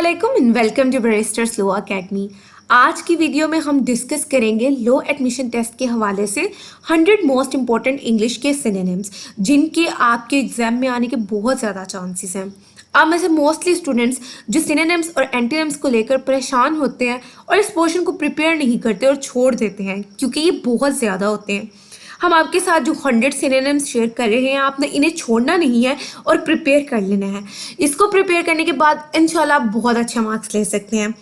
अस्सलामुअलैकुम and welcome to barristers law academy. आज की वीडियो में हम डिस्कस करेंगे लॉ एडमिशन टेस्ट के हवाले से 100 मोस्ट इंपॉर्टेंट इंग्लिश के सिनोनिम्स जिनके आपके एग्जाम में आने के बहुत ज़्यादा चांसेस हैं। अब में से मोस्टली स्टूडेंट्स जो सिनोनिम्स और एंटोनिम्स को लेकर परेशान होते हैं और इस पोर्शन को प्रिपेयर नहीं करते और छोड़ देते हैं क्योंकि ये बहुत ज़्यादा होते हैं। हम आपके साथ जो 100 सिनोनिम्स शेयर कर रहे हैं आपने इन्हें छोड़ना नहीं है और प्रिपेयर कर लेना है। इसको प्रिपेयर करने के बाद इंशाल्लाह आप बहुत अच्छे मार्क्स ले सकते हैं।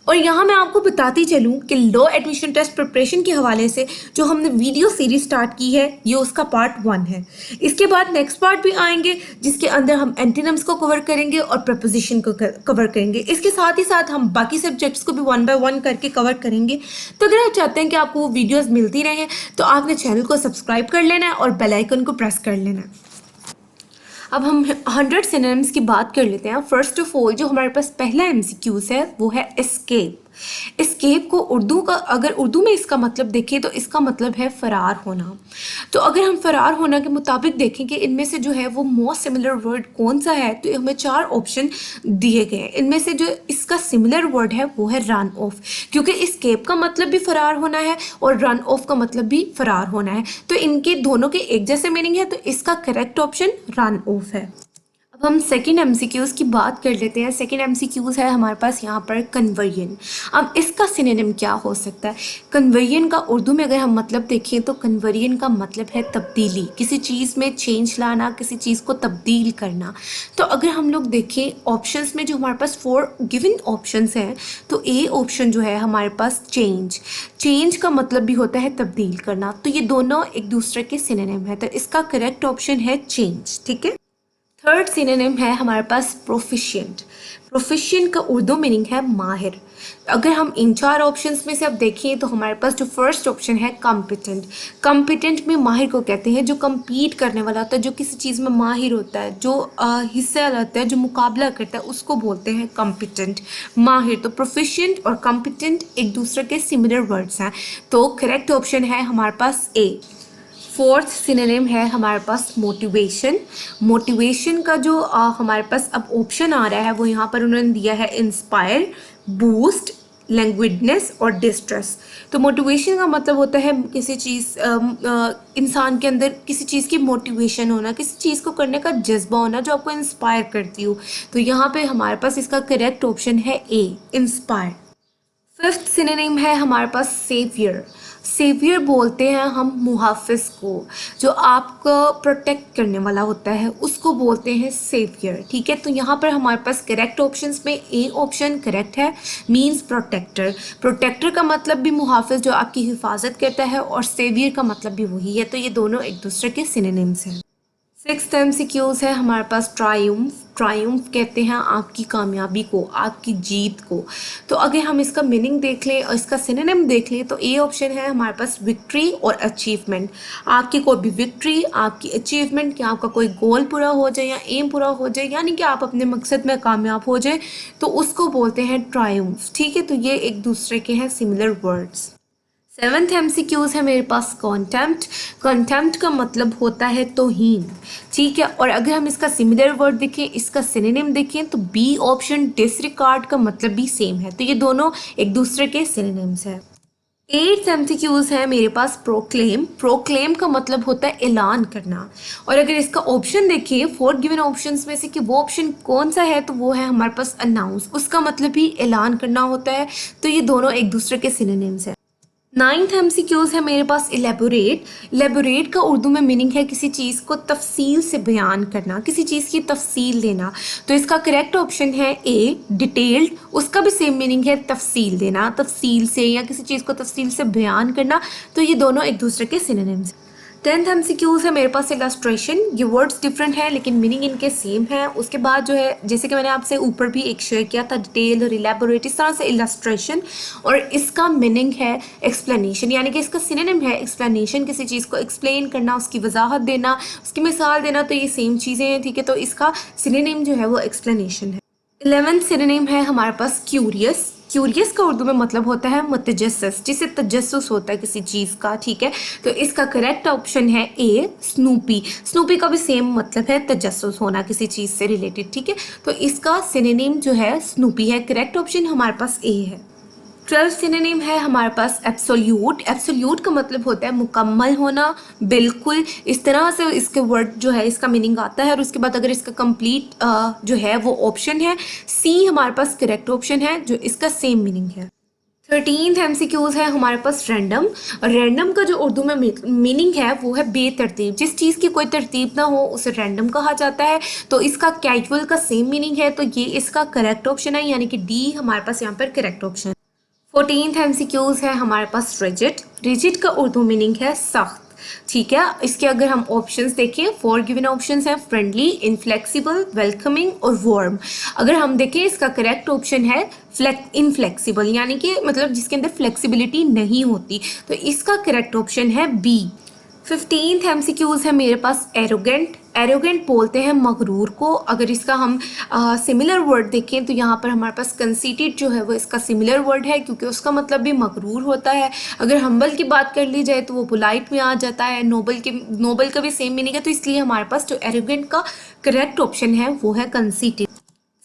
और यहाँ मैं आपको बताती चलूँ कि लॉ एडमिशन टेस्ट प्रिपरेशन के हवाले से जो हमने वीडियो सीरीज स्टार्ट की है ये उसका पार्ट 1 है। इसके बाद नेक्स्ट पार्ट भी आएंगे जिसके अंदर हम एंटोनिम्स को कवर करेंगे और प्रपोजिशन को कवर करेंगे। इसके साथ ही साथ हम बाकी सब्जेक्ट्स को भी 1 बाय 1 करके कवर करेंगे। तो अगर आप चाहते हैं कि आपको वो वीडियोज़ मिलती रहें तो आपने चैनल को सब्सक्राइब कर लेना है और बेल आइकन को प्रेस कर लेना है। अब हम 100 सिनोनिम्स की बात कर लेते हैं। फर्स्ट ऑफ ऑल जो हमारे पास पहला एमसीक्यूज है वो है एस्केप। एस्केप को अगर उर्दू में इसका मतलब देखें तो इसका मतलब है फ़रार होना। तो अगर हम फ़रार होना के मुताबिक देखें कि इनमें से जो है वो मोस्ट सिमिलर वर्ड कौन सा है तो हमें 4 ऑप्शन दिए गए हैं। इनमें से जो इसका सिमिलर वर्ड है वो है रन ऑफ, क्योंकि एस्केप का मतलब भी फ़रार होना है और रन ऑफ का मतलब भी फ़रार होना है। तो इनके दोनों के एक जैसे मीनिंग है तो इसका करेक्ट ऑप्शन रन ऑफ है। अब हम सेकेंड एमसीक्यूज की बात कर लेते हैं। सेकेंड एमसीक्यूज है हमारे पास यहाँ पर कन्वर्जन। अब इसका सिनोनिम क्या हो सकता है? कन्वर्जन का उर्दू में अगर हम मतलब देखें तो कन्वर्जन का मतलब है तब्दीली, किसी चीज़ में चेंज लाना, किसी चीज़ को तब्दील करना। तो अगर हम लोग देखें ऑप्शंस में जो हमारे पास 4 गिवन ऑप्शंस हैं तो ए ऑप्शन जो है हमारे पास चेंज। चेंज का मतलब भी होता है तब्दील करना। तो ये दोनों एक दूसरे के सिनोनिम है तो इसका करेक्ट ऑप्शन है चेंज। ठीक है। थर्ड सिनोनिम है हमारे पास प्रोफिशिएंट। प्रोफिशिएंट का उर्दू मीनिंग है माहिर। अगर हम इन 4 ऑप्शंस में से अब देखें तो हमारे पास जो फर्स्ट ऑप्शन है कॉम्पिटेंट। कॉम्पिटेंट में माहिर को कहते हैं जो कम्पीट करने वाला होता है, जो किसी चीज़ में माहिर होता है, जो हिस्सा लेता है, जो मुकाबला करता है, उसको बोलते हैं कॉम्पिटेंट, माहिर। तो प्रोफिशिएंट और कॉम्पिटेंट एक दूसरे के सिमिलर वर्ड्स हैं तो करेक्ट ऑप्शन है हमारे पास ए। फोर्थ सिनोनिम है हमारे पास मोटिवेशन। मोटिवेशन का जो हमारे पास अब ऑप्शन आ रहा है वो यहाँ पर उन्होंने दिया है इंस्पायर, बूस्ट, लैंग्विडनेस और डिस्ट्रेस। तो मोटिवेशन का मतलब होता है किसी चीज़ इंसान के अंदर किसी चीज़ की मोटिवेशन होना, किसी चीज़ को करने का जज्बा होना जो आपको इंस्पायर करती हो। तो यहाँ पे हमारे पास इसका करेक्ट ऑप्शन है ए, इंस्पायर। फिफ्थ सिनोनिम है हमारे पास सेवियर। सेवियर बोलते हैं हम मुहाफ़िज़ को, जो आपको प्रोटेक्ट करने वाला होता है उसको बोलते हैं सेवियर। ठीक है। तो यहाँ पर हमारे पास करेक्ट ऑप्शंस में ए ऑप्शन करेक्ट है, मींस प्रोटेक्टर। प्रोटेक्टर का मतलब भी मुहाफ़िज़ जो आपकी हिफाजत करता है और सेवियर का मतलब भी वही है। तो ये दोनों एक दूसरे के सिनोनिम्स हैं। सिक्स्थ एमसीक्यूज है हमारे पास ट्रायम्फ। ट्रायम्फ कहते हैं आपकी कामयाबी को, आपकी जीत को। तो अगर हम इसका मीनिंग देख लें और इसका सिनोनिम देख लें तो ए ऑप्शन है हमारे पास विक्ट्री और अचीवमेंट। आपकी कोई भी विक्ट्री, आपकी अचीवमेंट, कि आपका कोई गोल पूरा हो जाए या एम पूरा हो जाए, यानी कि आप अपने मकसद में कामयाब हो जाए तो उसको बोलते हैं ट्रायम्फ। ठीक है। तो ये एक दूसरे के हैं सिमिलर वर्ड्स। सेवन्थ एमसीक्यूज है मेरे पास कॉन्टेम्प्ट। कॉन्टेम्प्ट का मतलब होता है तौहीन। ठीक है। और अगर हम इसका सिमिलर वर्ड देखें, इसका सिनोनिम देखें तो बी ऑप्शन डिसरिगार्ड का मतलब भी सेम है। तो ये दोनों एक दूसरे के सिनोनिम्स हैं। 8th एमसीक्यूज है मेरे पास प्रोक्लेम। प्रोक्लेम का मतलब होता है ऐलान करना। और अगर इसका ऑप्शन देखिए 4 गिवन ऑप्शंस में से कि वो ऑप्शन कौन सा है तो वो है हमारे पास अनाउंस। उसका मतलब भी ऐलान करना होता है। तो ये दोनों एक दूसरे के सिनोनिम्स हैं। 9th एमसीक्यूज है मेरे पास इलेबोरेट। इलेबोरेट का उर्दू में मीनिंग है किसी चीज़ को तफसील से बयान करना, किसी चीज़ की तफसील देना। तो इसका करेक्ट ऑप्शन है ए, डिटेल्ड। उसका भी सेम मीनिंग है तफसील देना, तफसील से या किसी चीज़ को तफसील से बयान करना। तो ये दोनों एक दूसरे के सिनोनिम्स। 10th एमसीक्यूज है मेरे पास इलस्ट्रेशन। ये वर्ड्स डिफरेंट हैं लेकिन मीनिंग इनके सेम है। उसके बाद जो है जैसे कि मैंने आपसे ऊपर भी एक शेयर किया था डिटेल और इलेबोरेट, इस तरह से इलस्ट्रेशन। और इसका मीनिंग है एक्सप्लेनेशन, यानी कि इसका सिनोनिम है एक्सप्लेनेशन, किसी चीज़ को एक्सप्लेन करना, उसकी वजाहत देना, उसकी मिसाल देना। तो ये सेम चीज़ें हैं। ठीक है। तो इसका सिनोनिम जो है वो एक्सप्लेनेशन है। 11th सिनोनिम है हमारे पास क्यूरियस। क्यूरियस का उर्दू में मतलब होता है मुतजस्सिस, जिसे तजस्सुस होता है किसी चीज़ का, ठीक है। तो इसका करेक्ट ऑप्शन है ए स्नूपी। स्नूपी का भी सेम मतलब है तजस्सुस होना किसी चीज़ से रिलेटेड, ठीक है। तो इसका सिनोनिम जो है स्नूपी है। करेक्ट ऑप्शन हमारे पास ए है। 12th सिनोनिम है हमारे पास एब्सोल्यूट। एब्सोल्यूट का मतलब होता है मुकम्मल होना, बिल्कुल। इस तरह से इसके वर्ड जो है इसका मीनिंग आता है। और उसके बाद अगर इसका कंप्लीट जो है वो ऑप्शन है सी हमारे पास करेक्ट ऑप्शन है, जो इसका सेम मीनिंग है। 13th MCQs है हमारे पास रैंडम। और रैंडम का जो उर्दू में मीनिंग है वो है बेतरतीब। जिस चीज़ की कोई तरतीब ना हो उसे रैंडम कहा जाता है। तो इसका कैजुअल का सेम मीनिंग है, तो ये इसका करेक्ट ऑप्शन है, यानी कि डी हमारे पास यहाँ पर करेक्ट ऑप्शन है। 14th MCQs है हमारे पास रिजिड। रिजिड का उर्दू मीनिंग है सख्त, ठीक है। इसके अगर हम ऑप्शंस देखें, 4 गिवन ऑप्शंस हैं फ्रेंडली, इनफ्लेक्सिबल, वेलकमिंग और वार्म। अगर हम देखें इसका करेक्ट ऑप्शन है इनफ्लेक्सिबल, यानी कि मतलब जिसके अंदर फ्लेक्सिबिलिटी नहीं होती। तो इसका करेक्ट ऑप्शन है बी। 15th MCQs है मेरे पास एरोगेंट। एरोगेंट बोलते हैं मगरूर को। अगर इसका हम सिमिलर वर्ड देखें तो यहाँ पर हमारे पास कंसीटेड जो है वो इसका सिमिलर वर्ड है, क्योंकि उसका मतलब भी मगरूर होता है। अगर हम्बल की बात कर ली जाए तो वो पोलाइट में आ जाता है। नोबल का भी सेम मीनिंग है, तो इसलिए हमारे पास जो एरोगेंट का करेक्ट ऑप्शन है वो है कंसीटेड।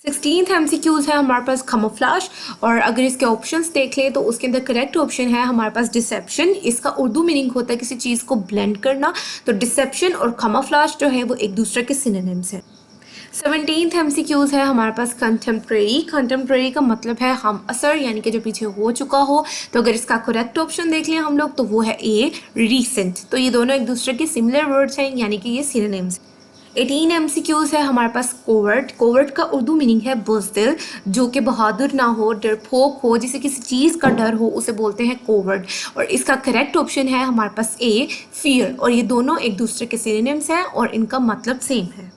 16th MCQs है हमारे पास camouflage। और अगर इसके ऑप्शंस देख लें तो उसके अंदर करेक्ट ऑप्शन है हमारे पास डिसेप्शन। इसका उर्दू मीनिंग होता है किसी चीज़ को ब्लेंड करना। तो डिसेप्शन और camouflage जो है वो एक दूसरे के सिनोनिम्स हैं। 17th MCQs है हमारे पास कंटेम्प्रेरी। कंटेम्प्रेरी का मतलब है हम असर, यानी कि जो पीछे हो चुका हो। तो अगर इसका करेक्ट ऑप्शन देख लें हम लोग तो वो है ए रीसेंट। तो ये दोनों एक दूसरे के सिमिलर वर्ड्स हैं, यानी कि ये सिनोनिम्स। 18 MCQs है हमारे पास कोवर्ट। कोवर्ट का उर्दू मीनिंग है बुज़दिल, जो कि बहादुर ना हो, डरपोक हो, जिसे किसी चीज़ का डर हो, उसे बोलते हैं कोवर्ट। और इसका करेक्ट ऑप्शन है हमारे पास ए फियर। और ये दोनों एक दूसरे के सिनोनिम्स हैं और इनका मतलब सेम है।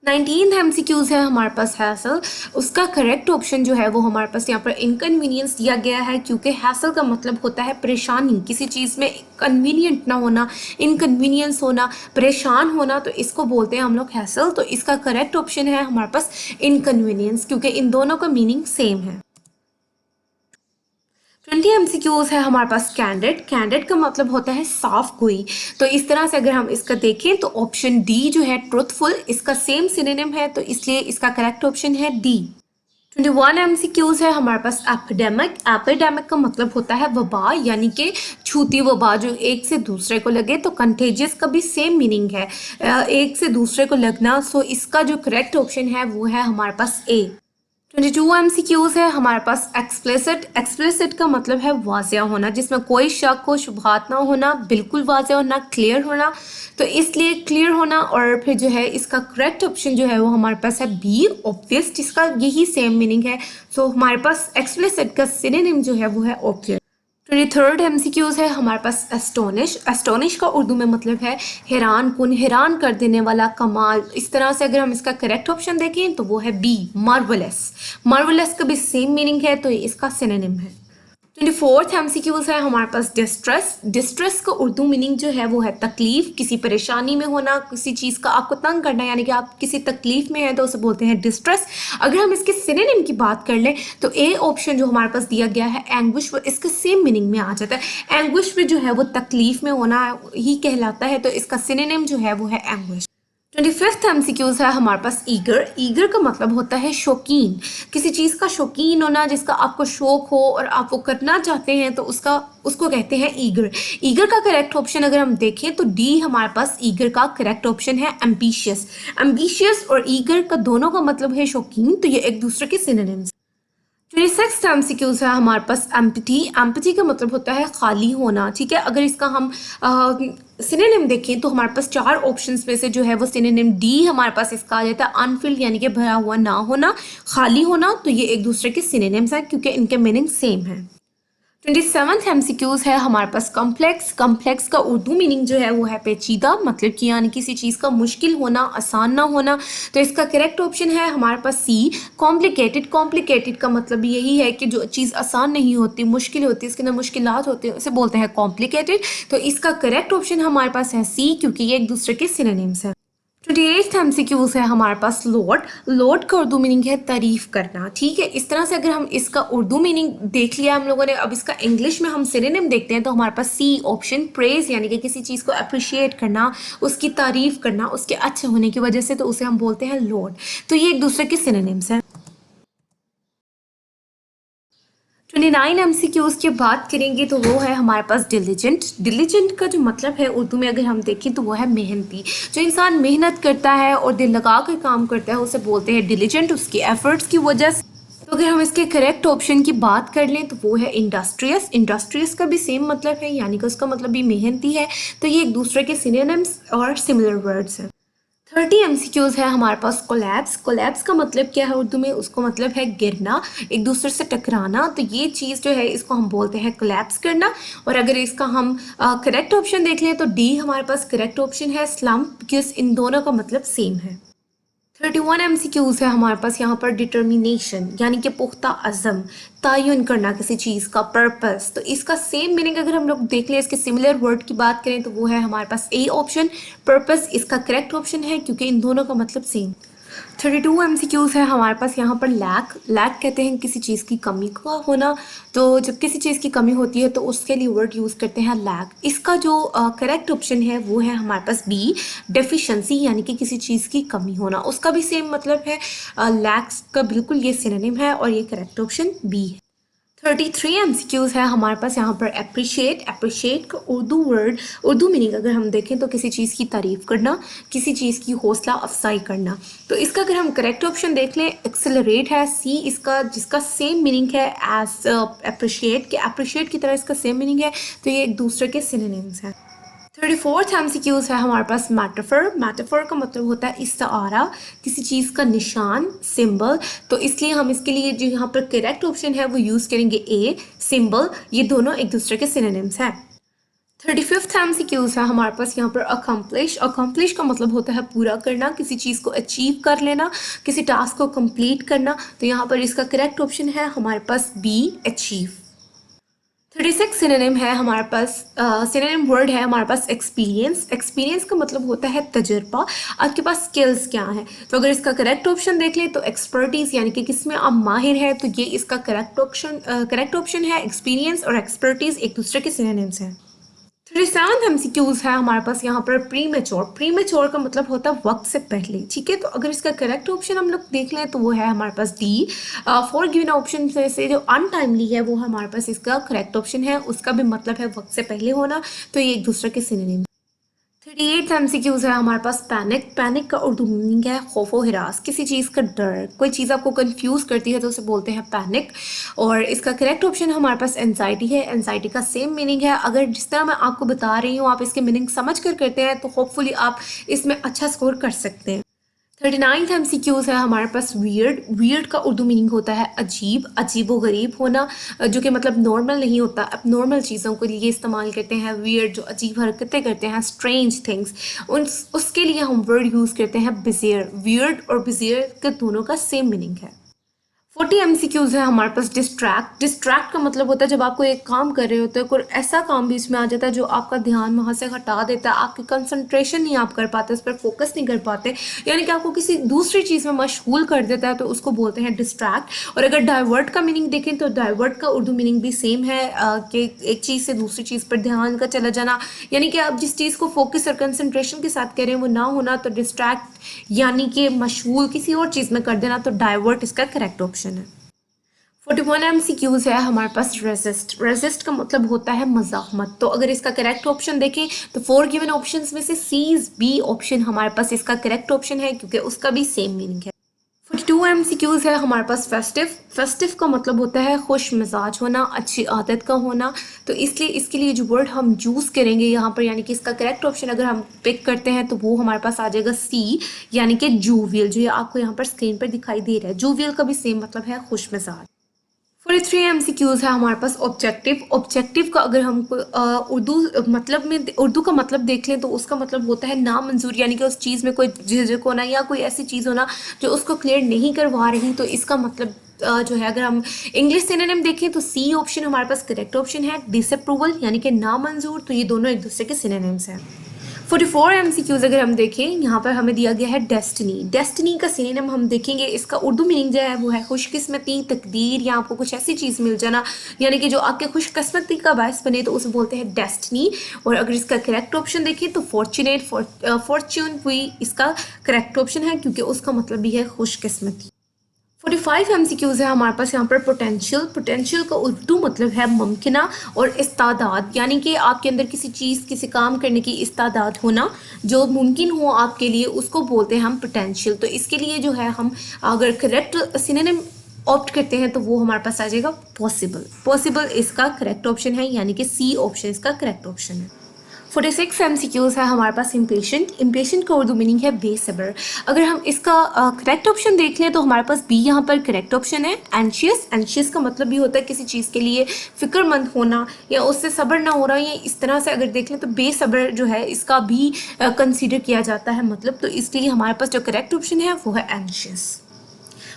19th MCQs है हमारे पास हैसल। उसका करेक्ट ऑप्शन जो है वो हमारे पास यहाँ पर इनकन्वीनियंस दिया गया है, क्योंकि हैसल का मतलब होता है परेशानी, किसी चीज़ में कन्वीनियंट ना होना, इनकन्वीनियंस होना, परेशान होना, तो इसको बोलते हैं हम लोग हैसल। तो इसका करेक्ट ऑप्शन है हमारे पास इनकन्वीनियंस, क्योंकि इन दोनों का मीनिंग सेम है। 20 MCQs है हमारे पास कैंडिड। कैंडिड का मतलब होता है साफ गोई। तो इस तरह से अगर हम इसका देखें तो ऑप्शन डी जो है ट्रुथफुल, इसका सेम सिनोनिम है, तो इसलिए इसका करेक्ट ऑप्शन है डी। 21 MCQs है हमारे पास एपिडेमिक। एपिडेमिक का मतलब होता है वबा, यानी कि छूती वबा जो एक से दूसरे को लगे। तो कंटेजियस का भी सेम मीनिंग है, एक से दूसरे को लगना। सो इसका जो करेक्ट ऑप्शन है वो है हमारे पास ए। 22 MCQs है हमारे पास एक्सप्लिसिट। एक्सप्लिसिट का मतलब है वाज़िया होना, जिसमें कोई शक हो, शुबहात ना होना, बिल्कुल वाज़िया होना, क्लियर होना। तो इसलिए क्लियर होना। और फिर जो है इसका करेक्ट ऑप्शन जो है वो हमारे पास है बी ऑब्वियस, जिसका यही सेम मीनिंग है। सो हमारे पास एक्सप्लिसिट का सिनोनिम जो है वो है ऑब्वियस। 23rd MCQs है हमारे पास एस्टोनिश। एस्टोनिश का उर्दू में मतलब है हैरान कुन, हैरान कर देने वाला, कमाल। इस तरह से अगर हम इसका करेक्ट ऑप्शन देखें तो वो है बी मार्वलस। मार्वलस का भी सेम मीनिंग है, तो ये इसका सिनोनिम है। 24th MCQs है हमारे पास डिस्ट्रेस। डिस्ट्रेस का उर्दू मीनिंग जो है वो है तकलीफ, किसी परेशानी में होना, किसी चीज़ का आपको तंग करना, यानी कि आप किसी तकलीफ में हैं तो उसे बोलते हैं डिस्ट्रेस। अगर हम इसके सिनोनिम की बात कर लें तो ए ऑप्शन जो हमारे पास दिया गया है एंग्विश, वो इसके सेम मीनिंग में आ जाता है। एंग्विश में जो है वो तकलीफ में होना ही कहलाता है, तो इसका सिनोनिम जो है वो है एंग्विश। 25th MCQs है हमारे पास ईगर। ईगर का मतलब होता है शौकीन, किसी चीज़ का शौकीन होना, जिसका आपको शौक हो और आप वो करना चाहते हैं तो उसको कहते हैं ईगर। ईगर का करेक्ट ऑप्शन अगर हम देखें तो डी हमारे पास ईगर का करेक्ट ऑप्शन है एम्बिशियस। एम्बिशियस और ईगर का दोनों का मतलब है शौकीन, तो ये एक दूसरे के सिनोनिम्स। 26th MCQs है हमारे पास एम्पटी। एम्पटी का मतलब होता है खाली होना, ठीक है। अगर इसका हम सिनोनिम देखें तो हमारे पास 4 ऑप्शंस में से जो है वो सिनोनिम डी हमारे पास इसका आ जाता है अनफिल्ड, यानी कि भरा हुआ ना होना, खाली होना। तो ये एक दूसरे के सिनोनिम्स हैं क्योंकि इनके मीनिंग सेम है। 27th MCQs है हमारे पास कॉम्प्लेक्स। कॉम्प्लेक्स का उर्दू मीनिंग जो है वो है पेचीदा, मतलब कि यानी किसी चीज़ का मुश्किल होना, आसान ना होना। तो इसका करेक्ट ऑप्शन है हमारे पास सी कॉम्प्लिकेटेड। कॉम्प्लिकेटेड का मतलब यही है कि जो चीज़ आसान नहीं होती, मुश्किल होती है, इसके अंदर मुश्किलात होते हैं, उसे बोलते हैं कॉम्प्लिकेटेड। तो इसका करेक्ट ऑप्शन हमारे पास है सी, क्योंकि ये एक दूसरे के सिनोनिम्स हैं। 28th एमसीक्यूज है हमारे पास लोड। लोड का उर्दू मीनिंग है तारीफ करना। ठीक है, इस तरह से अगर हम इसका उर्दू मीनिंग देख लिया हम लोगों ने, अब इसका इंग्लिश में हम सिनोनिम देखते हैं तो हमारे पास सी ऑप्शन प्रेज, यानी कि किसी चीज़ को अप्रिशिएट करना, उसकी तारीफ करना, उसके अच्छे होने की वजह से, तो उसे हम बोलते हैं लोड। तो ये एक दूसरे के सिनोनिम्स हैं। 29 एमसीक्यूज की बात करेंगे तो वो है हमारे पास डिलीजेंट। डिलीजेंट का जो मतलब है उर्दू में अगर हम देखें तो वो है मेहनती। जो इंसान मेहनत करता है और दिल लगा कर काम करता है उसे बोलते हैं डिलीजेंट, उसकी एफर्ट्स की वजह से। तो अगर हम इसके करेक्ट ऑप्शन की बात कर लें तो वो है इंडस्ट्रियस। इंडस्ट्रियस का भी सेम मतलब है, यानी कि उसका मतलब भी मेहनती है। तो ये एक दूसरे के सिनोनिम्स और सिमिलर वर्ड्स हैं। 30 एमसीक्यूज है हमारे पास कोलैप्स। कोलैप्स का मतलब क्या है उर्दू में? उसको मतलब है गिरना, एक दूसरे से टकराना। तो ये चीज़ जो है इसको हम बोलते हैं कोलैप्स करना। और अगर इसका हम करेक्ट ऑप्शन देख लें तो डी हमारे पास करेक्ट ऑप्शन है, स्लम्प, बिकॉज इन दोनों का मतलब सेम है। 31 एमसीक्यूज है हमारे पास यहाँ पर डिटर्मिनेशन, यानी कि पुख्ता अज़म, तयन करना किसी चीज़ का, पर्पस। तो इसका सेम मीनिंग अगर हम लोग देख लें, इसके सिमिलर वर्ड की बात करें तो वो है हमारे पास ए ऑप्शन, पर्पस इसका करेक्ट ऑप्शन है क्योंकि इन दोनों का मतलब सेम। 32 एमसीक्यूज है हमारे पास यहाँ पर लैक। लैक कहते हैं किसी चीज़ की कमी का होना। तो जब किसी चीज़ की कमी होती है तो उसके लिए वर्ड यूज़ करते हैं लैक। इसका जो करेक्ट ऑप्शन है वो है हमारे पास बी, डेफिशिएंसी, यानी कि किसी चीज़ की कमी होना। उसका भी सेम मतलब है, लैक्स का बिल्कुल ये सिनोनिम है और ये करेक्ट ऑप्शन बी है। 33 एमसीक्यूज है हमारे पास यहाँ पर अप्रिशिएट। अप्रिशिएट का उर्दू वर्ड, उर्दू मीनिंग अगर हम देखें तो किसी चीज़ की तारीफ करना, किसी चीज़ की हौसला अफजाई करना। तो इसका अगर हम करेक्ट ऑप्शन देख लें, एक्सेलरेट है सी इसका, जिसका सेम मीनिंग है एज अप्रिशिएट, के अप्रिशिएट की तरह इसका सेम मीनिंग है। तो ये एक दूसरे के सिनोनिम्स हैं। 34th एमसीक्यूज है हमारे पास मेटाफर। मेटाफर का मतलब होता है इस्तारा, किसी चीज़ का निशान, सिंबल। तो इसलिए हम इसके लिए जो यहाँ पर करेक्ट ऑप्शन है वो यूज़ करेंगे ए, सिंबल। ये दोनों एक दूसरे के सिनोनिम्स हैं। 35th एमसीक्यूज है हमारे पास यहाँ पर अकम्प्लिश। अकम्प्लिश का मतलब होता है पूरा करना, किसी चीज़ को अचीव कर लेना, किसी टास्क को कंप्लीट करना। तो यहाँ पर इसका करेक्ट ऑप्शन है हमारे पास बी, अचीव। 36 सिनोनिम है हमारे पास, सिनोनिम वर्ड है हमारे पास एक्सपीरियंस। एक्सपीरियंस का मतलब होता है तजुर्बा, आपके पास स्किल्स क्या हैं। तो अगर इसका करेक्ट ऑप्शन देख लें तो एक्सपर्टीज़, यानी कि किसमें आप माहिर हैं, तो ये इसका करेक्ट ऑप्शन है। एक्सपीरियंस और एक्सपर्टीज़ एक दूसरे के सिनोनिम्स हैं। 37 एमसीक्यूज है हमारे पास यहाँ पर प्रीमेच्योर। प्रीमेच्योर का मतलब होता है वक्त से पहले। ठीक है, तो अगर इसका करेक्ट ऑप्शन हम लोग देख लें तो वो है हमारे पास डी। फॉर गिवन ऑप्शन से जो अनटाइमली है वो हमारे पास इसका करेक्ट ऑप्शन है, उसका भी मतलब है वक्त से पहले होना। तो ये एक दूसरे के सिनोनिम। 38 एमसीक्यूज है हमारे पास पैनिक। पैनिक का उर्दू मीनिंग है खौफो हिरास, किसी चीज़ का डर, कोई चीज़ आपको कंफ्यूज करती है तो उसे बोलते हैं पैनिक। और इसका करेक्ट ऑप्शन हमारे पास एनजाइटी है। एनजाइटी का सेम मीनिंग है। अगर जिस तरह मैं आपको बता रही हूँ आप इसके मीनिंग समझ कर करते हैं तो होपफुली आप इसमें अच्छा स्कोर कर सकते हैं। 39 एमसीक्यूज है हमारे पास वियर्ड। वियर्ड का उर्दू मीनिंग होता है अजीब, अजीबो गरीब होना, जो कि मतलब नॉर्मल नहीं होता। अब नॉर्मल चीज़ों के लिए इस्तेमाल करते हैं वियर्ड, जो अजीब हरकतें करते हैं, स्ट्रेंज थिंग्स, उसके लिए हम वर्ड यूज़ करते हैं बिज़ियर। वियर्ड और बिज़ियर के दोनों का सेम मीनिंग है। 40 एमसीक्यूज है हमारे पास डिस्ट्रैक्ट। डिस्ट्रैक्ट का मतलब होता है जब आप कोई एक काम कर रहे होते हो, कोई ऐसा काम बीच में आ जाता है जो आपका ध्यान वहाँ से हटा देता है, आपकी कंसंट्रेशन नहीं आप कर पाते, उस पर फोकस नहीं कर पाते, यानी कि आपको किसी दूसरी चीज़ में मशगूल कर देता है, तो उसको बोलते हैं डिस्ट्रैक्ट। और अगर डाइवर्ट का मीनिंग देखें तो डाइवर्ट का उर्दू मीनिंग भी सेम है, कि एक चीज़ से दूसरी चीज़ पर ध्यान का चला जाना, यानी कि आप जिस चीज़ को फोकस और कंसंट्रेशन के साथ कह रहे हैं वो ना होना। तो डिस्ट्रैक्ट यानी कि मशगूल किसी और चीज़ में कर देना। तो डाइवर्ट इसका करेक्ट ऑप्शन है। 41 एमसीक्यूज है हमारे पास रेजिस्ट। रेजिस्ट का मतलब होता है मज़ाहमत। तो अगर इसका करेक्ट ऑप्शन देखें तो फोर गिवन ऑप्शंस में से बी ऑप्शन हमारे पास इसका करेक्ट ऑप्शन है क्योंकि उसका भी सेम मीनिंग है। 42 एमसीक्यूज है हमारे पास फेस्टिव। फेस्टिव का मतलब होता है खुश मिजाज होना, अच्छी आदत का होना। तो इसलिए इसके लिए जो वर्ड हम चूज़ करेंगे यहाँ पर, यानी कि इसका करेक्ट ऑप्शन अगर हम पिक करते हैं तो वो हमारे पास आ जाएगा सी, यानी कि जूवियल, जो ये आपको यहाँ पर स्क्रीन पर दिखाई दे रहा है। जूवियल का भी सेम मतलब है खुश मिजाज। 43 एमसीक्यूज है हमारे पास ऑब्जेक्टिव। ऑब्जेक्टिव का अगर हम उर्दू मतलब में उर्दू का मतलब देख लें तो उसका मतलब होता है नामंजूर, यानी कि उस चीज़ में कोई झिझक होना या कोई ऐसी चीज़ होना जो उसको क्लियर नहीं करवा रही। तो इसका मतलब जो है अगर हम इंग्लिश सिनोनिम देखें तो सी ऑप्शन हमारे पास करेक्ट ऑप्शन है, डिसअप्रूवल यानी कि नामंजूर। तो ये दोनों एक दूसरे के सिनोनिम्स हैं। 44 एमसीक्यूज अगर हम देखें, यहाँ पर हमें दिया गया है डेस्टिनी। डेस्टिनी का सिनोनिम हम देखेंगे, इसका उर्दू मीनिंग जो है वो है खुशकिस्मती, तकदीर, या आपको कुछ ऐसी चीज़ मिल जाना, यानी कि जो आपके खुशकिस्मती का बायस बने, तो उसे बोलते हैं डेस्टिनी। और अगर इसका करेक्ट ऑप्शन देखें तो फॉर्चुनेट, फॉर्च्यून भी इसका करेक्ट ऑप्शन है, क्योंकि उसका मतलब भी है खुशकिस्मती। 45 एमसीक्यूज है हमारे पास यहाँ पर पोटेंशियल। पोटेंशियल का उर्दू मतलब है मुमकिना और इस्तादाद, यानी कि आपके अंदर किसी चीज़, किसी काम करने की इस्तादाद होना, जो मुमकिन हो आपके लिए, उसको बोलते हैं हम पोटेंशियल। तो इसके लिए जो है हम अगर करेक्ट सिनोनिम ऑप्ट करते हैं तो वो हमारे पास आ जाएगा पॉसिबल। पॉसिबल इसका करेक्ट ऑप्शन है, यानी कि सी ऑप्शन इसका करेक्ट ऑप्शन है। 46 एमसीक्यूज है हमारे पास इम्पेशेंट। इम्पेशेंट का उर्दू मीनिंग है बेसब्र। अगर हम इसका करेक्ट ऑप्शन देख लें तो हमारे पास बी यहाँ पर करेक्ट ऑप्शन है। एंशियस, एंशियस का मतलब भी होता है किसी चीज़ के लिए फिक्रमंद होना या उससे सब्र ना हो रहा, ये इस तरह से अगर देख लें तो बेसब्र जो है इसका भी कंसीडर किया जाता है मतलब, तो इसलिए हमारे पास जो करेक्ट ऑप्शन है वो है एंशियस।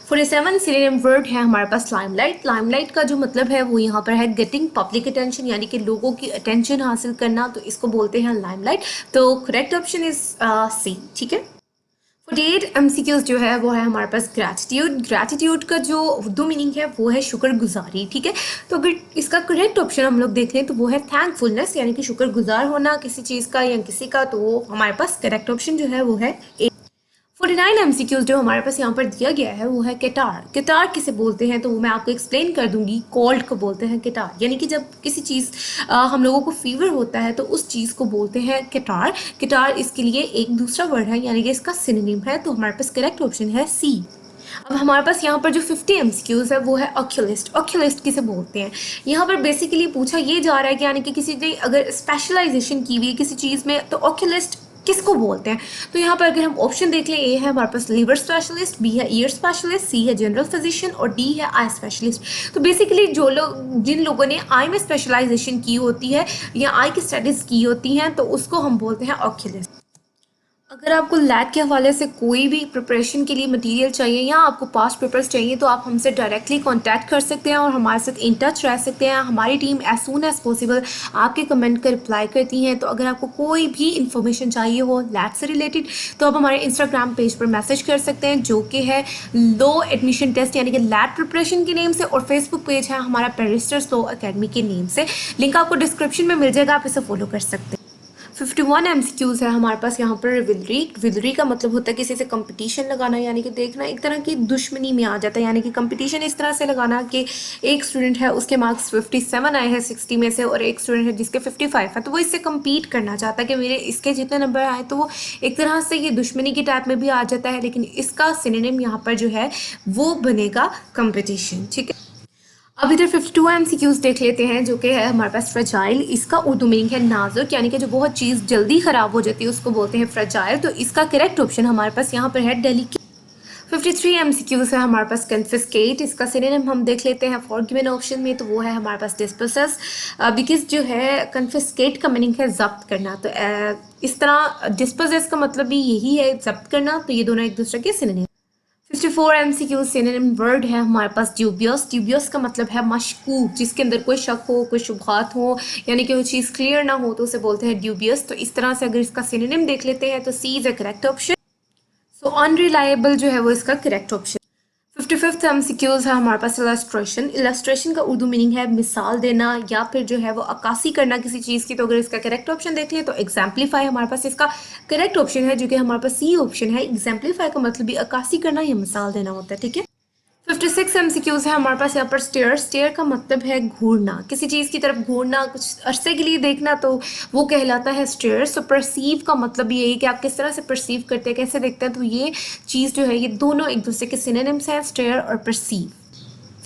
47 सिनोनिम वर्ड है हमारे पास लाइमलाइट। लाइमलाइट का जो मतलब है वो यहाँ पर है गेटिंग पब्लिक अटेंशन, यानी कि लोगों की अटेंशन हासिल करना, तो इसको बोलते हैं लाइमलाइट। तो करेक्ट ऑप्शन इज सी, ठीक है। 48 एमसीक्यूज जो है वो है हमारे पास ग्रैटिट्यूड। ग्रैटिट्यूड का जो उर्दू मीनिंग है वो है शुक्रगुजारी, ठीक है। तो अगर इसका करेक्ट ऑप्शन हम लोग देख लें तो वो है थैंकफुलनेस, यानी कि शुक्रगुजार होना किसी चीज़ का या किसी का, तो वो हमारे पास करेक्ट ऑप्शन जो है वो है ए। 49 एमसीक्यूज जो हमारे पास यहाँ पर दिया गया है वो है केटार। केटार किसे बोलते हैं तो वो मैं आपको एक्सप्लेन कर दूंगी। कोल्ड को बोलते हैं केटार, यानी कि जब किसी चीज़ हम लोगों को फीवर होता है तो उस चीज़ को बोलते हैं केटार। केटार इसके लिए एक दूसरा वर्ड है, यानी कि इसका सिनोनिम है, तो हमारे पास करेक्ट ऑप्शन है सी। अब हमारे पास यहाँ पर जो 50 एमसीक्यूज है वो है ऑक्यूलिस्ट। ऑक्यूलिस्ट किसे बोलते हैं, यहाँ पर बेसिकली पूछा ये जा रहा है कि यानी कि किसी ने अगर स्पेशलाइजेशन की हुई है किसी चीज़ में तो ऑक्यूलिस्ट किसको बोलते हैं। तो यहाँ पर अगर हम ऑप्शन देख लें, ए है हमारे पास लीवर स्पेशलिस्ट, बी है ईयर स्पेशलिस्ट, सी है जनरल फिजिशियन और डी है आई स्पेशलिस्ट। तो बेसिकली जो लोग, जिन लोगों ने आई में स्पेशलाइजेशन की होती है या आई की स्टडीज़ की होती हैं, तो उसको हम बोलते हैं ऑक्यूलिस्ट। अगर आपको लैब के हवाले से कोई भी प्रिपरेशन के लिए मटेरियल चाहिए या आपको पास्ट पेपर्स चाहिए तो आप हमसे डायरेक्टली कांटेक्ट कर सकते हैं और हमारे साथ इन टच रह सकते हैं। हमारी team as soon as possible आपके कमेंट का रिप्लाई करती हैं। तो अगर आपको कोई भी इंफॉर्मेशन चाहिए हो लैब से रिलेटेड तो आप हमारे इंस्टाग्राम पेज पर मैसेज कर सकते हैं, जो कि है लो एडमिशन टेस्ट, यानी कि लैब प्रिपरेशन के नेम से, और फेसबुक पेज है हमारा बैरिस्टर्स लॉ अकेडमी के नेम से। लिंक आपको डिस्क्रिप्शन में मिल जाएगा, आप इसे फॉलो कर सकते हैं। 51 एमसीक्यूज है हमारे पास यहाँ पर रिविलरी। रिविलरी का मतलब होता है किसी से कंपटीशन लगाना, यानी कि देखना एक तरह की दुश्मनी में आ जाता है, यानी कि कंपटीशन इस तरह से लगाना कि एक स्टूडेंट है उसके मार्क्स 57 आए हैं 60 में से और एक स्टूडेंट है जिसके 55 है, तो वो इससे कम्पीट करना चाहता है कि मेरे इसके जितने नंबर आए, तो वो एक तरह से ये दुश्मनी की टाइप में भी आ जाता है, लेकिन इसका सिनोनिम यहाँ पर जो है वो बनेगा कंपटीशन, ठीक है। अब इधर 52 एमसीक्यूज देख लेते हैं, जो कि है हमारे पास फ्रेजाइल। इसका उर्दू मीनिंग है नाजुक, यानी कि जो बहुत चीज़ जल्दी ख़राब हो जाती है उसको बोलते हैं फ्रेजाइल। तो इसका करेक्ट ऑप्शन हमारे पास यहाँ पर है डेलिकेट। 53 एमसीक्यूज है हमारे पास कन्फिस्केट। इसका सिनोनिम हम देख लेते हैं फॉरगिवन ऑप्शन में, तो वो है हमारे पास डिस्पोसेस। बिकॉज जो है कन्फिस्केट का मीनिंग है जब्त करना, तो इस तरह डिस्पोसेस का मतलब भी यही है, जब्त करना। तो ये दोनों एक दूसरे के सिनोनिम। 54 एमसीक्यू सिनोनिम वर्ड है हमारे पास ड्यूबियस। ड्यूबियस का मतलब है मशकूक, जिसके अंदर कोई शक हो, कोई शुबहात हो, यानी कि वो चीज़ क्लियर ना हो, तो उसे बोलते हैं ड्यूबियस। तो इस तरह से अगर इसका सिनोनिम देख लेते हैं तो C is a correct option. So unreliable जो है वो इसका करेक्ट ऑप्शन। 55th एमसीक्यूज है हमारे पास इलस्ट्रेशन। इलस्ट्रेशन का उर्दू मीनिंग है मिसाल देना या फिर जो है वो अक्कासी करना किसी चीज़ की। तो अगर इसका करेक्ट ऑप्शन देख लें तो एग्जाम्पलीफाई हमारे पास इसका करेक्ट ऑप्शन है, जो कि हमारे पास सी ऑप्शन है। एग्जाम्पलीफाई का मतलब भी अक्कासी करना या मिसाल देना होता है, ठीक है। 56 एमसीक्यूज है हमारे पास यहाँ पर स्टेयर। स्टेयर का मतलब है घूरना, किसी चीज़ की तरफ घूरना, कुछ अरसे के लिए देखना, तो वो कहलाता है स्टेयर। सो परसीव का मतलब ये है कि आप किस तरह से परसीव करते हैं, कैसे देखते हैं। तो ये चीज़ जो है ये दोनों एक दूसरे के सिनोनिम्स हैं, स्टेयर और परसीव।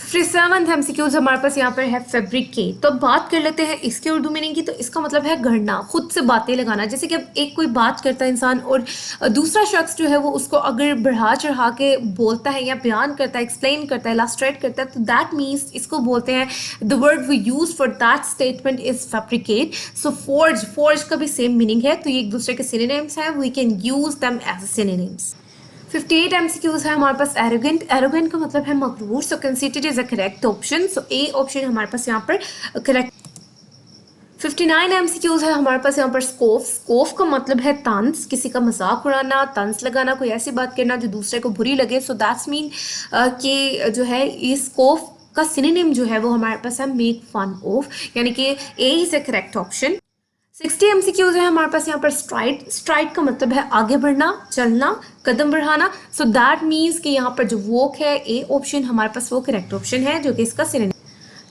57 एमसीक्यूज हमारे पास यहाँ पर है फैब्रिकेट। तो अब बात कर लेते हैं इसके उर्दू मीनिंग की। तो इसका मतलब है गढ़ना, खुद से बातें लगाना। जैसे कि अब एक कोई बात करता है इंसान और दूसरा शख्स जो है वो उसको अगर बढ़ा चढ़ा के बोलता है या बयान करता है, एक्सप्लेन करता है, इलस्ट्रेट करता है, तो दैट मीन्स इसको बोलते हैं, the word we use for that statement is fabricate. So forge, forge का भी सेम मीनिंग है, तो ये एक दूसरे के सिनोनिम्स हैं, we can use them as synonyms. 58 MCQs है हमारे पास एरोगेंट। एरोगेंट का मतलब है मगरूर। So consider is a correct option. So A option हमारे पास यहाँ पर करेक्ट। 59 59 एमसीक्यूज है हमारे पास यहाँ पर स्कोफ। स्कोफ का मतलब है तंज, किसी का मजाक उड़ाना, तंज लगाना, कोई ऐसी बात करना जो दूसरे को बुरी लगे। सो दैट्स मीन कि जो है ये स्कोफ का सिनोनिम जो है वो हमारे पास है मेक फन ऑफ, यानी कि A is a correct option. 60 MCQs है हमारे पास यहाँ पर स्ट्राइड। स्ट्राइड का मतलब है आगे बढ़ना, चलना, कदम बढ़ाना। सो दैट मीन्स कि यहाँ पर जो वॉक है ए ऑप्शन हमारे पास वो करेक्ट ऑप्शन है जो कि इसका सिनोनिम।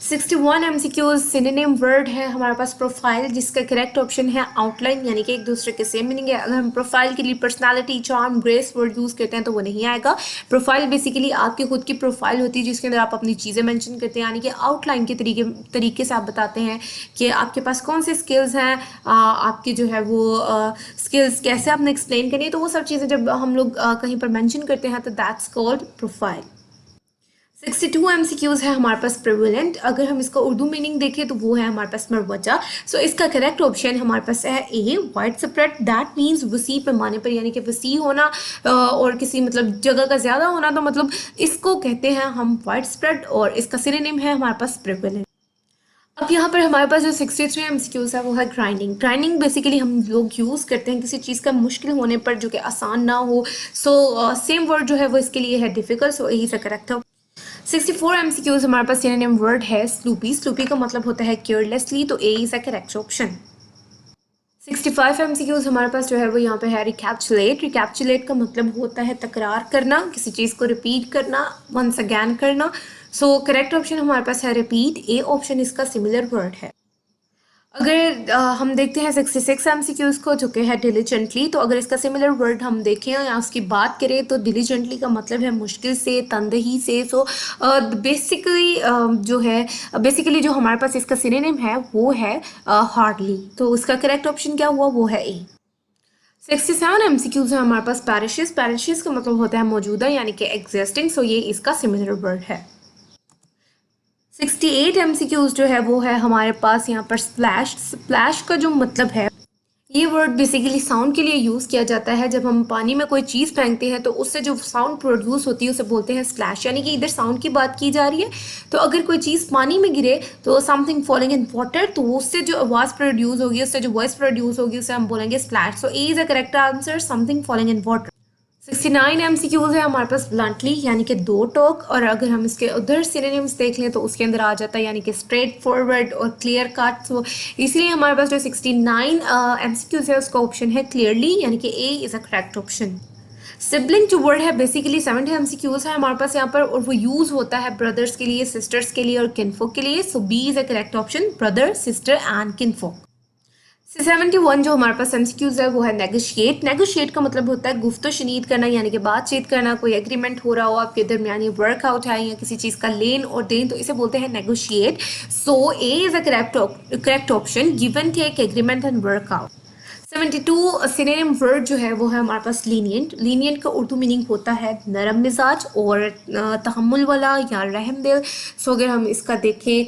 61 एमसीक्यूज सिनोनिम वर्ड है हमारे पास प्रोफाइल, जिसका करेक्ट ऑप्शन है आउटलाइन, यानी कि एक दूसरे के सेम मीनिंग है। अगर हम प्रोफाइल के लिए personality, charm, grace word use करते हैं तो वो नहीं आएगा। प्रोफाइल बेसिकली आपकी खुद की प्रोफाइल होती है जिसके अंदर आप अपनी चीज़ें मेंशन करते हैं, यानी कि आउटलाइन के तरीके से आप बताते हैं कि आपके पास कौन से स्किल्स हैं, आपकी जो है वो स्किल्स कैसे आपने एक्सप्लेन करनी है। तो वो सब चीज़ें जब हम लोग कहीं पर मैंशन करते हैं तो दैट्स कॉल्ड प्रोफाइल। 62 एमसीक्यूज है हमारे पास प्रिविलेंट। अगर हम इसका उर्दू मीनिंग देखें तो वो है हमारे पास मरवजा। सो इसका करेक्ट ऑप्शन हमारे पास है a wide spread. That means वसी पैमाने पर, यानी कि वसी होना और किसी मतलब जगह का ज़्यादा होना, तो मतलब इसको कहते हैं हम वाइड स्प्रेड और इसका सिनोनिम है हमारे पास प्रिविलेंट। अब यहाँ पर हमारे पास जो 63 एमसीक्यूज है वो है ग्राइंडिंग। ग्राइंडिंग बेसिकली हम लोग यूज़ करते हैं किसी चीज़ का मुश्किल होने पर जो कि आसान ना हो। सो सेम वर्ड जो है वो इसके लिए है डिफ़िकल्ट। सो यही से करेक्ट है। 64 एमसीक्यूज हमारे पास सिनोनिम वर्ड है स्लूपी। स्लूपी का मतलब होता है केयरलेसली, तो A is a correct option. 65 MCQs हमारे पास जो है वो यहाँ पे है रिकैप्चुलेट। रिकैप्चुलेट का मतलब होता है तकरार करना, किसी चीज़ को रिपीट करना, वंस अगैन करना। सो करेक्ट ऑप्शन हमारे पास है रिपीट। ए ऑप्शन इसका सिमिलर वर्ड है। अगर हम देखते हैं 66 एमसीक्यूज को जो कि है डिलीजेंटली, तो अगर इसका सिमिलर वर्ड हम देखें या उसकी बात करें तो डिलीजेंटली का मतलब है मुश्किल से, तंदही से। सो बेसिकली जो है बेसिकली जो हमारे पास इसका सिनोनिम है वो है हार्डली। तो उसका करेक्ट ऑप्शन क्या हुआ, वो है ए। 67 एमसीक्यूज है हमारे पास पैरिशेस। पैरिशेस का मतलब होता है मौजूदा, यानी कि एग्जिस्टिंग। सो ये इसका सिमिलर वर्ड है। 68 एमसीक्यूज जो है वो है हमारे पास यहाँ पर स्प्लैश। स्प्लैश का जो मतलब है, ये वर्ड बेसिकली साउंड के लिए यूज़ किया जाता है। जब हम पानी में कोई चीज़ फेंकते हैं तो उससे जो साउंड प्रोड्यूस होती है उसे बोलते हैं स्प्लैश, यानी कि इधर साउंड की बात की जा रही है। तो अगर कोई चीज़ पानी में गिरे तो समथिंग फॉलिंग इन वाटर, तो उससे जो आवाज़ प्रोड्यूस होगी, उससे जो वॉइस प्रोड्यूस होगी उसे हम बोलेंगे splash. So A is a correct answer, something falling in water. 69 MCQs है हमारे पास ब्लंटली, यानी कि दो टोक। और अगर हम इसके उधर सिनोनिम्स देख लें तो उसके अंदर आ जाता है, यानी कि स्ट्रेट फॉरवर्ड और क्लियर कट। तो इसलिए हमारे पास जो 69 एमसीक्यूज है उसका ऑप्शन है क्लियरली, यानी कि ए is a correct option. Sibling जो वर्ड है बेसिकली 70 एमसीक्यूज है हमारे पास यहाँ पर, और वो यूज़ होता है ब्रदर्स के लिए, सिस्टर्स के लिए और किनफोक के लिए। So B is a correct option, brother, sister and kinfolk. 71 जो हमारे पास एमसीक्यूज है वो है नेगोशिएट। नेगोशिएट का मतलब होता है गुफ्तो शनीद करना, यानी कि बातचीत करना। कोई एग्रीमेंट हो रहा हो आपके दरमियानी, वर्कआउट है या किसी चीज़ का लेन और देन, तो इसे बोलते हैं negotiate. So A is a correct option, give and take, agreement and work out. 72 synonym word जो है वो है हमारे पास लीनियंट। लीनियंट का उर्दू मीनिंग होता है नरम मिजाज और तहम्मुल वाला या रहम दिल। सो अगर हम इसका देखें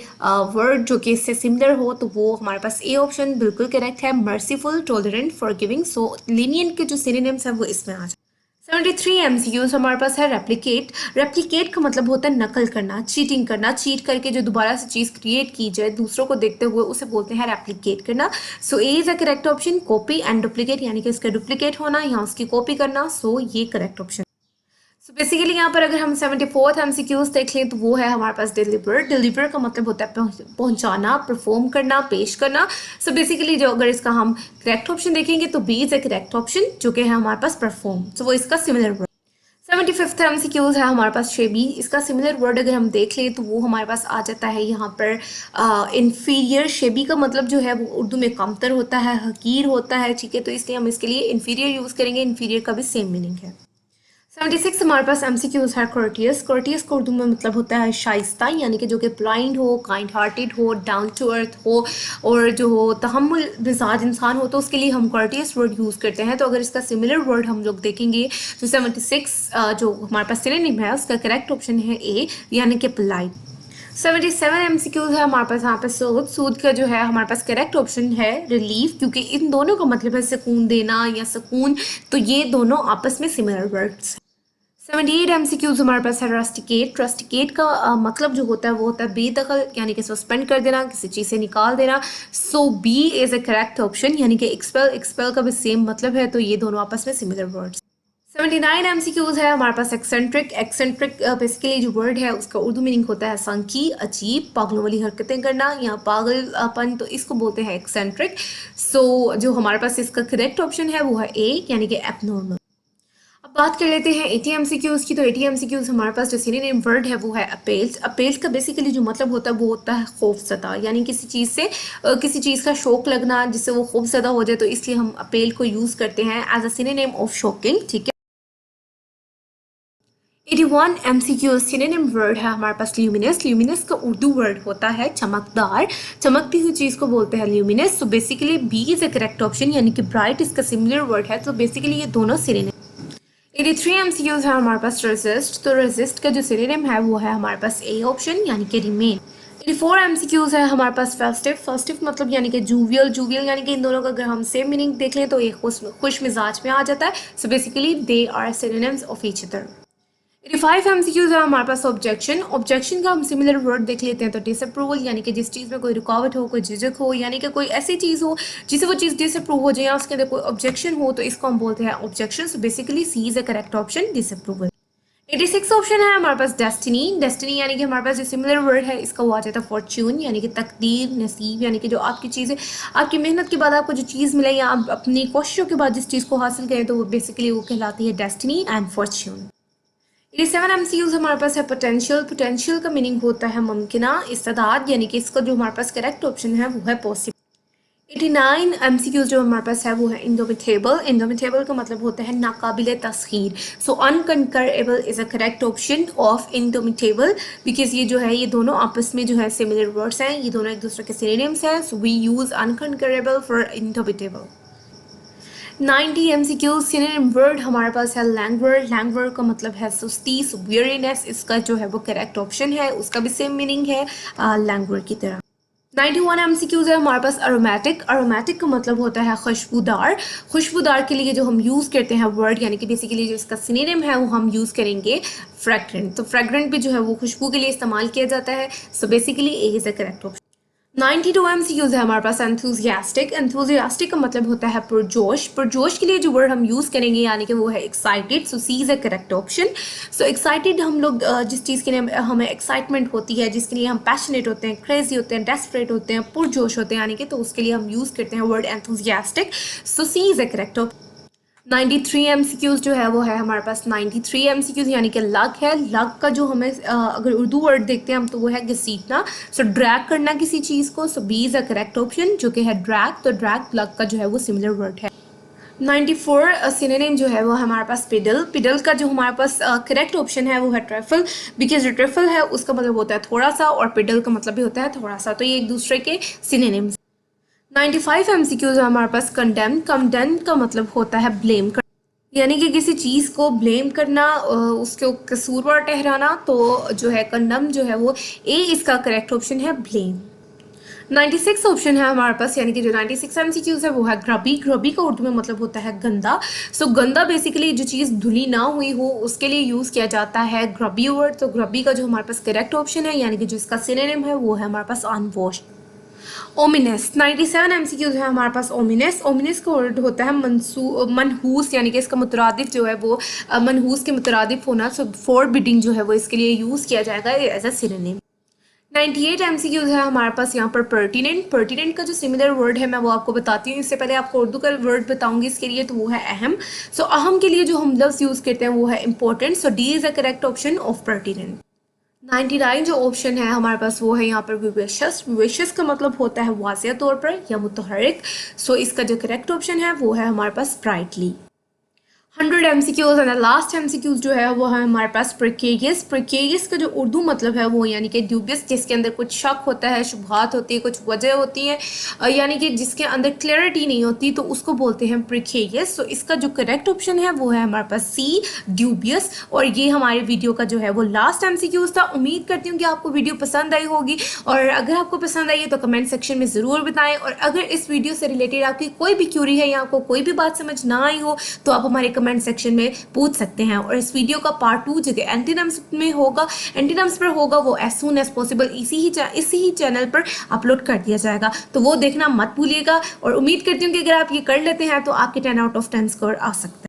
वर्ड जो कि इससे सिमिलर हो तो वो हमारे पास ए ऑप्शन बिल्कुल करेक्ट है, मर्सीफुल, टॉलरेंट, फॉरगिविंग। सो लीनियंट के जो सिनोनिम्स हैं वो इसमें आ जाए। 73 एमसीक्यूज हमारे पास है रेप्लिकेट। रेप्लिकेट का मतलब होता है नकल करना, चीटिंग करना। चीट करके जो दोबारा से चीज़ क्रिएट की जाए दूसरों को देखते हुए, उसे बोलते हैं रेप्लिकेट करना। So A is a correct option, copy and duplicate, यानी कि इसका डुप्लीकेट होना या उसकी कॉपी करना। सो ये करेक्ट ऑप्शन। सो बेसिकली यहाँ पर अगर हम 74th एमसीक्यूज देख लें तो वो है हमारे पास डिलीवर। डिलीवर का मतलब होता है पहुँचाना, परफॉर्म करना, पेश करना। सो बेसिकली जो अगर इसका हम करेक्ट ऑप्शन देखेंगे तो B is a correct option, जो कि है हमारे पास परफॉर्म। सो वो इसका सिमिलर वर्ड। 75th एमसीक्यूज है हमारे पास शेबी। इसका सिमिलर वर्ड अगर हम देख लें तो वो हमारे पास आ जाता है यहाँ पर इन्फीरियर। शेबी का मतलब जो है वो उर्दू में कमतर होता है, हकीर होता है, ठीक है। तो इसलिए हम इसके लिए इन्फीरियर यूज़ करेंगे। इन्फीरियर का भी सेम मीनिंग है। 76 हमारे पास एमसीक्यूज है कर्टियस। कर्टियस का उर्दू में मतलब होता है शाइस्ता, यानी कि जो कि ब्लाइंड हो, काइंड हार्टेड हो, डाउन टू अर्थ हो और जो हो तहम्मुल मिजाज इंसान हो, तो उसके लिए हम कर्टियस वर्ड यूज़ करते हैं। तो अगर इसका सिमिलर वर्ड हम लोग देखेंगे तो 76 जो हमारे पास सिनोनिम है उसका करेक्ट ऑप्शन है ए, यानी कि पोलाइट। 77 एमसीक्यूज है हमारे पास यहाँ पे सूद। सूद का जो है हमारे पास करेक्ट ऑप्शन है रिलीफ, क्योंकि इन दोनों का मतलब है सुकून देना या सुकून। तो ये दोनों आपस में सिमिलर वर्ड्स। 78 एमसीक्यूज हमारे पास है रस्टिकेट। रस्टिकेट का मतलब जो होता है वो होता है बेदखल, यानी कि सस्पेंड कर देना, किसी चीज़ से निकाल देना। So B is a correct option, यानी कि एक्सपेल, एक्सपेल का भी सेम मतलब है, तो ये दोनों आपस में सिमिलर वर्ड्स। 79 एमसीक्यूज है हमारे पास एक्सेंट्रिक। एक्सेंट्रिक बेसिकली जो वर्ड है उसका उर्दू मीनिंग होता है संकी, अजीब, पागलों वाली हरकतें करना या पागलपन, तो इसको बोलते हैं एक्सेंट्रिक। सो जो हमारे पास इसका करेक्ट ऑप्शन है वो है ए, यानी कि एबनॉर्मल। अब बात कर लेते हैं 80 एमसीक्यूज की। तो 80 एमसीक्यूज हमारे पास जो सिनोनिम वर्ड है वो है अपेल्स। अपेल्स का बेसिकली जो मतलब होता है वो होता है खौफजदा, यानी किसी चीज़ से किसी चीज़ का शौक लगना जिससे वो खौफजदा हो जाए, तो इसलिए हम अपेल को यूज़ करते हैं as a synonym of shocking. ठीक है। 81 एमसीक्यू सिनोनिम वर्ड है हमारे पास ल्यूमिनस। ल्यूमिनस का उर्दू वर्ड होता है चमकदार, चमकती हुई चीज़ को बोलते हैं luminous. So basically B is a correct option, यानी कि ब्राइट इसका सिमिलर वर्ड है, तो बेसिकली ये दोनों सिनोनिम। 83 एमसीक्यूज है हमारे पास रेजिस्ट। तो रेजिस्ट का जो सिनोनिम है वो है हमारे पास ए ऑप्शन, यानी कि रिमेन। 84 एमसीक्यूज है हमारे पास फेस्टिव। फेस्टिव मतलब यानी कि जूवियल, जूवियल यानी कि इन दोनों का अगर हम सेम मीनिंग देख लें तो ये खुश मिजाज में आ जाता है। So basically they are synonyms of each other. 85 MCQs है हमारे पास ऑब्जेक्शन। ऑब्जेक्शन का हम सिमिलर वर्ड देख लेते हैं तो डिसअप्रूवल, यानी कि जिस चीज़ में कोई रुकावट हो, कोई झिझक हो, यानी कि कोई ऐसी चीज़ हो जिसे वो चीज़ डिसअप्रूव हो जाए या उसके अंदर कोई ऑब्जेक्शन हो, तो इसको हम बोलते हैं objection. So basically C is a correct option, disapproval. 86 option है हमारे पास डेस्टिनी। डेस्टिनी यानी कि हमारे पास जो सिमिलर वर्ड है इसका वो आ जाता है फॉर्च्यून, यानी कि तकदीर, नसीब, यानी कि जो आपकी चीज़ है, आपकी मेहनत के बाद आपको जो चीज़ मिले या आप अपनी कोशिशों के बाद जिस चीज़ को हासिल करें, तो वो बेसिकली वो कहलाती है डेस्टिनी एंड फॉर्च्यून। 87 एमसीक्यूज हमारे पास है पोटेंशियल। पोटेंशियल का मीनिंग होता है मुमकिना, इस्तेदाद, यानी कि इसका जो हमारे पास करेक्ट ऑप्शन है वो है पॉसिबल। 89 एमसीक्यूज जो हमारे पास है वो है इंडोमिटेबल। इंडोमिटेबल का मतलब होता है नाकाबिले तस्खीर। So unconquerable is a correct option of indomitable, because ये जो है ये दोनों आपस में जो है सिमिलर वर्ड्स हैं, ये दोनों एक दूसरे के सिनोनिम्स हैं। So we use unconquerable for indomitable. 90 MCQ synonym word हमारे पास है लैंग्वर। लैंग्वर का मतलब है सुस्ती, वेरीनेस, इसका जो है वो करेक्ट ऑप्शन है, उसका भी सेम मीनिंग है लैंग्वर की तरह। 91 एमसीक्यूज है हमारे पास अरोमेटिक। अरोमेटिक का मतलब होता है खुशबूदार। खुशबूदार के लिए जो हम यूज़ करते हैं वर्ड, यानी कि बेसिकली जो इसका सिनोनिम है वो हम यूज़ करेंगे फ्रेग्रेंट। तो फ्रेग्रेंट भी जो है वो खुशबू के लिए इस्तेमाल किया जाता है। So basically A is a correct option. 92 MCQs है हमारे पास एंथुजियास्टिक। एंथुजियास्टिक का मतलब होता है पुरजोश। पुरजोश के लिए जो वर्ड हम यूज़ करेंगे यानी कि वो है excited. So C is a correct option. So excited हम लोग जिस चीज़ के लिए हमें एक्साइटमेंट होती है, जिसके लिए हम पैशनेट होते हैं, क्रेजी होते हैं, डेस्परेट होते हैं, पुरजोश होते हैं, यानी कि तो उसके लिए हम यूज़ करते हैं word enthusiastic. So C is a correct option. 93 MCQs जो है वो है हमारे पास 93 एमसीक्यूज, यानी कि लक है। लक का जो हमें अगर उर्दू वर्ड देखते हैं हम तो वो है घसीटना। सो ड्रैग करना किसी चीज़ को। So B is a correct option, जो कि है ड्रैग। तो ड्रैग लक का जो है वो सिमिलर वर्ड है। 94 सिनोनिम जो है वो हमारे पास पिडल। पिडल का जो हमारे पास करेक्ट ऑप्शन है वो है ट्रफल, बिकॉज जो ट्रफल है उसका मतलब होता है थोड़ा सा और पिडल का मतलब भी होता है थोड़ा सा, तो ये एक दूसरे के सिनोनिम्स। 95 एमसीक्यूज है हमारे पास कंडेम। कंडेम का मतलब होता है ब्लेम कर, यानी कि किसी चीज़ को ब्लेम करना, उसके कसूरवार ठहराना। तो जो है कंडम जो है वो ए इसका करेक्ट ऑप्शन है, ब्लेम। 96 ऑप्शन है हमारे पास, यानी कि जो 96 एमसीक्यूज है वो है ग्रबी। ग्रबी का उर्दू में मतलब होता है गंदा। सो गंदा बेसिकली जो चीज़ धुली ना हुई हो उसके लिए यूज़ किया जाता है ग्रबी वर्ड। तो ग्रबी का जो हमारे पास करेक्ट ऑप्शन है, यानी कि जो इसका सिनोनिम है वो है हमारे पास अनवॉश। ओमिनस। 97 एमसीक्यूज है हमारे पास ओमिनस। ओमिनस का वर्ड होता है मनहूस, यानी कि इसका मुतरादिफ जो है वो मनहूस के मुतरादिफ होना। सो फॉरबिडिंग जो है वो इसके लिए यूज़ किया जाएगा एज अ सिनोनिम। 98 एमसीक्यूज है हमारे पास यहाँ पर पर्टिनेंट। पर्टिनेंट का जो सिमिलर वर्ड है मैं वो आपको बताती हूँ। इससे पहले आपको उर्दू का वर्ड बताऊंगी इसके लिए, तो वो है अहम। सो अहम के लिए जो हम लफ्ज़ यूज़ करते हैं वो है important. So D is a correct option of pertinent. 99 जो ऑप्शन है हमारे पास वो है यहाँ पर विवेशियस। विवेशियस का मतलब होता है वाज़िह तौर पर या मुतहर्रिक। सो इसका जो करेक्ट ऑप्शन है वो है हमारे पास sprightly. 100 MCQs and last MCQs जो है वो है हमारे पास प्रिकेरियस। प्रिकेरियस का जो उर्दू मतलब है वो यानी कि ड्यूबियस, जिसके अंदर कुछ शक होता है, शुबहात होती है, कुछ वजह होती है, यानी कि जिसके अंदर क्लैरिटी नहीं होती, तो उसको बोलते हैं प्रिकेरियस। सो इसका जो करेक्ट ऑप्शन है वो है हमारे पास सी, ड्यूबियस। और ये हमारे वीडियो का जो है वो लास्ट एमसीक्यूज था। उम्मीद करती हूँ कि आपको वीडियो पसंद आई होगी, और अगर आपको पसंद आई है तो कमेंट सेक्शन में ज़रूर बताएं। और अगर इस वीडियो से रिलेटेड आपकी कोई भी क्यूरी है या आपको कोई भी बात समझ ना आई हो तो आप हमारे कमेंट सेक्शन में पूछ सकते हैं। और इस वीडियो का पार्ट 2 जगह एंटीनम्स में होगा, एंटीनम्स पर होगा, वो एज सून एज पॉसिबल इसी ही चैनल पर अपलोड कर दिया जाएगा, तो वो देखना मत भूलिएगा। और उम्मीद करती हूँ कि अगर आप ये कर लेते हैं तो आपके 10 आउट ऑफ 10 स्कोर आ सकता है।